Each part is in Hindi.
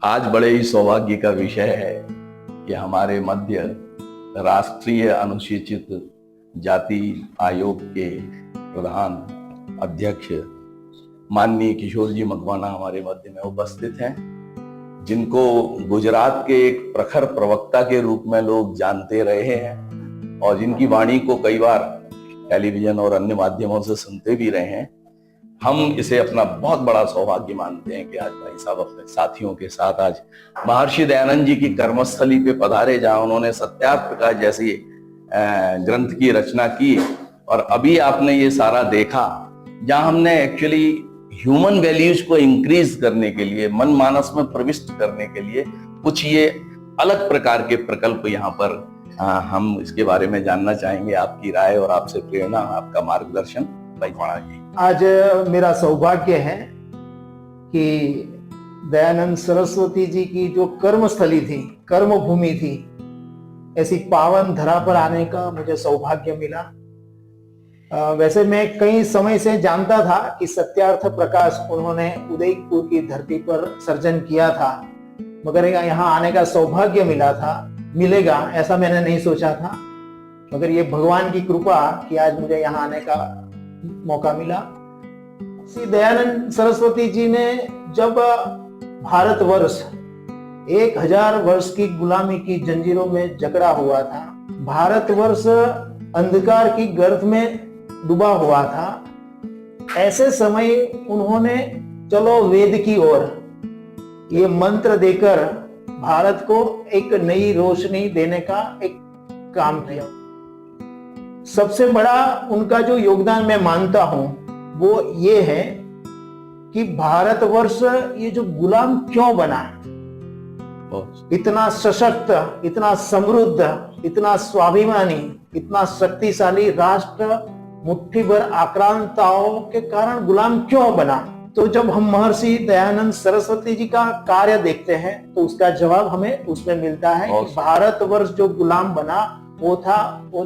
आज बड़े ही सौभाग्य का विषय है कि हमारे मध्य राष्ट्रीय अनुसूचित जाति आयोग के प्रधान अध्यक्ष माननीय किशोर जी मकवाना हमारे मध्य में उपस्थित हैं, जिनको गुजरात के एक प्रखर प्रवक्ता के रूप में लोग जानते रहे हैं और जिनकी वाणी को कई बार टेलीविजन और अन्य माध्यमों से सुनते भी रहे हैं। हम इसे अपना बहुत बड़ा सौभाग्य मानते हैं कि आज भाई साहब अपने साथियों के साथ आज महर्षि दयानंद जी की कर्मस्थली पे पधारे, जहां उन्होंने सत्यार्थ प्रकाश जैसी ग्रंथ की रचना की। और अभी आपने ये सारा देखा, जहां हमने एक्चुअली ह्यूमन वैल्यूज को इंक्रीज करने के लिए, मन मानस में प्रविष्ट करने के लिए कुछ ये अलग प्रकार के प्रकल्प यहाँ पर हम इसके बारे में जानना चाहेंगे। आपकी राय और आपसे प्रेरणा, आपका मार्गदर्शन भाई मकवाना जी। आज मेरा सौभाग्य है कि दयानंद सरस्वती जी की जो कर्मस्थली थी, कर्म भूमि थी, ऐसी पावन धरा पर आने का मुझे सौभाग्य मिला। वैसे मैं कई समय से जानता था कि सत्यार्थ प्रकाश उन्होंने उदयपुर की धरती पर सर्जन किया था, मगर यहाँ आने का सौभाग्य मिलेगा ऐसा मैंने नहीं सोचा था। मगर ये भगवान की कृपा कि आज मुझे यहाँ आने का मौका मिला। श्री दयानंद सरस्वती जी ने जब भारतवर्ष 1000 वर्ष की गुलामी की जंजीरों में जकड़ा हुआ था, भारतवर्ष अंधकार की गर्त में डूबा हुआ था, ऐसे समय उन्होंने चलो वेद की ओर ये मंत्र देकर भारत को एक नई रोशनी देने का एक काम किया। सबसे बड़ा उनका जो योगदान मैं मानता हूं वो ये है कि भारतवर्ष ये जो गुलाम क्यों बना, इतना सशक्त, इतना समृद्ध, इतना स्वाभिमानी, इतना शक्तिशाली राष्ट्र मुट्ठी भर आक्रांताओं के कारण गुलाम क्यों बना। तो जब हम महर्षि दयानंद सरस्वती जी का कार्य देखते हैं तो उसका जवाब हमें उसमें मिलता है कि भारतवर्ष जो गुलाम बना वो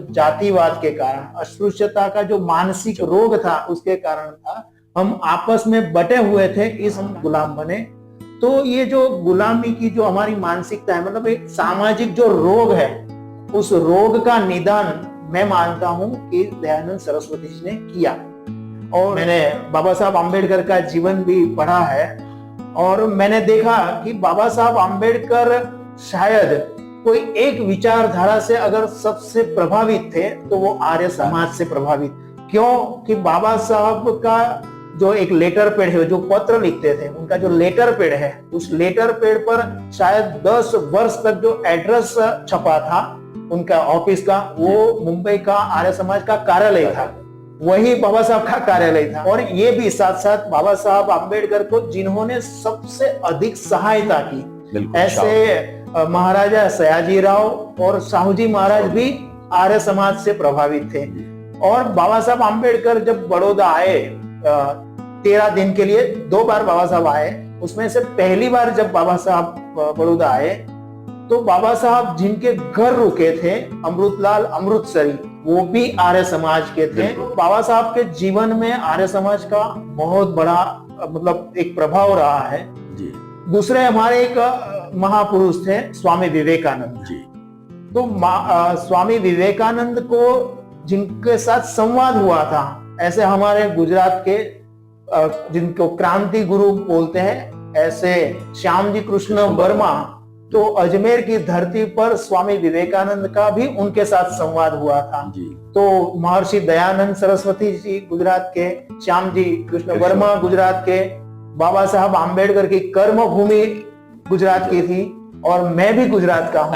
जातिवाद के कारण, अस्पृश्यता का जो मानसिक रोग था उसके कारण था। हम आपस में बटे हुए थे, इस हम गुलाम बने। तो ये जो गुलामी की जो हमारी मानसिकता है, मतलब एक सामाजिक जो रोग है, उस रोग का निदान मैं मानता हूं कि दयानंद सरस्वती जी ने किया। और मैंने बाबा साहब आम्बेडकर का जीवन भी पढ़ा है और मैंने देखा कि बाबा साहब आम्बेडकर शायद कोई एक विचारधारा से अगर सबसे प्रभावित थे तो वो आर्य समाज से प्रभावित। क्यों कि बाबा साहब का जो एक लेटर पैड है, जो पत्र लिखते थे, उनका जो लेटर पैड है, उस लेटर पैड पर शायद 10 वर्ष तक जो एड्रेस छपा था उनका ऑफिस का, वो मुंबई का आर्य समाज का कार्यालय था, वही बाबा साहब का कार्यालय था। और ये भी साथ साथ बाबा साहब आम्बेडकर को जिन्होंने सबसे अधिक सहायता की, ऐसे महाराजा सयाजीराव और साहूजी महाराज भी आर्य समाज से प्रभावित थे। और बाबा साहब आम्बेडकर जब बड़ौदा आए 13 दिन के लिए, 2 बार बाबा साहब आए, उसमें से पहली बार जब बाबा साहब बड़ौदा आए तो बाबा साहब जिनके घर रुके थे, अमृतलाल अमृतसरी, वो भी आर्य समाज के थे। बाबा साहब के जीवन में आर्य समाज का बहुत बड़ा मतलब एक प्रभाव रहा है। दूसरे हमारे एक महापुरुष थे स्वामी विवेकानंद जी। तो स्वामी विवेकानंद को जिनके साथ संवाद हुआ था, ऐसे हमारे गुजरात के जिनको क्रांति गुरु बोलते हैं, ऐसे श्याम जी कृष्ण वर्मा, तो अजमेर की धरती पर स्वामी विवेकानंद का भी उनके साथ संवाद हुआ था। तो महर्षि दयानंद सरस्वती जी गुजरात के, श्याम जी कृष्ण वर्मा गुजरात के, बाबा साहब आम्बेडकर की कर्म भूमि गुजरात की थी और मैं भी गुजरात का हूँ।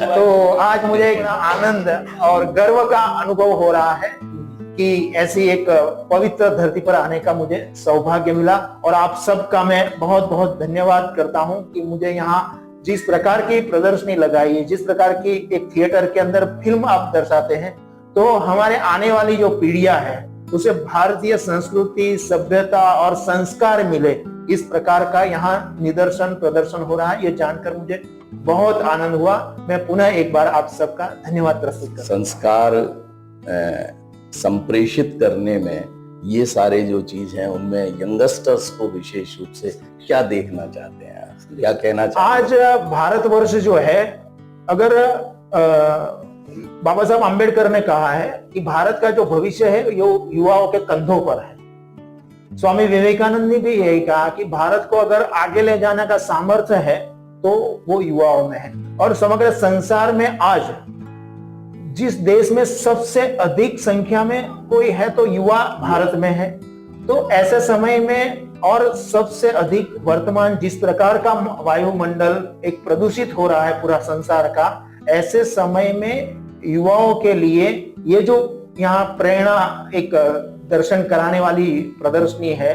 तो आज मुझे एक आनंद और गर्व का अनुभव हो रहा है कि ऐसी एक पवित्र धरती पर आने का मुझे सौभाग्य मिला। और आप सबका मैं बहुत बहुत धन्यवाद करता हूँ कि मुझे यहाँ जिस प्रकार की प्रदर्शनी लगाई है, जिस प्रकार की एक थिएटर के अंदर फिल्म आप दर्शाते हैं, तो हमारे आने वाली जो पीढ़ियां है उसे भारतीय संस्कृति, सभ्यता और संस्कार मिले, इस प्रकार का यहाँ निदर्शन प्रदर्शन हो रहा है। ये जानकर मुझे बहुत आनंद हुआ। मैं पुनः एक बार आप सबका धन्यवाद प्रस्तुत करता हूं। संस्कार संप्रेषित करने में ये सारे जो चीज हैं उनमें यंगस्टर्स को विशेष रूप से क्या देखना चाहते हैं, क्या कहना चाहते हैं? आज भारतवर्ष जो है, अगर बाबा साहब आम्बेडकर ने कहा है कि भारत का जो भविष्य है वो युवाओं के कंधों पर है। स्वामी विवेकानंद ने भी यही कहा कि भारत को अगर आगे ले जाने का सामर्थ्य है तो वो युवाओं में है। और समग्र संसार में आज जिस देश में सबसे अधिक संख्या में कोई है तो युवा भारत में है। तो ऐसे समय में और सबसे अधिक वर्तमान जिस प्रकार का वायुमंडल एक प्रदूषित हो रहा है पूरा संसार का, ऐसे समय में युवाओं के लिए ये जो यहाँ प्रेरणा एक दर्शन कराने वाली प्रदर्शनी है,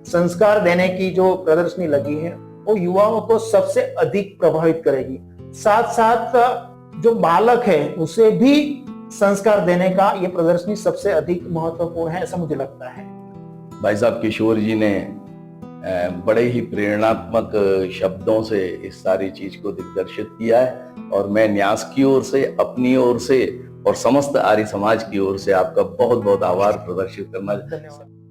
संस्कार देने की जो प्रदर्शनी लगी है, वो युवाओं को सबसे अधिक प्रभावित करेगी। साथ साथ जो बालक है उसे भी संस्कार देने का ये प्रदर्शनी सबसे अधिक महत्वपूर्ण है, ऐसा मुझे लगता है। भाई साहब किशोर जी ने बड़े ही प्रेरणात्मक शब्दों से इस सारी चीज को दिग्दर्शित किया है और मैं न्यास की ओर से, अपनी ओर से और समस्त आर्य समाज की ओर से आपका बहुत बहुत आभार प्रदर्शित करना। धन्यवाद।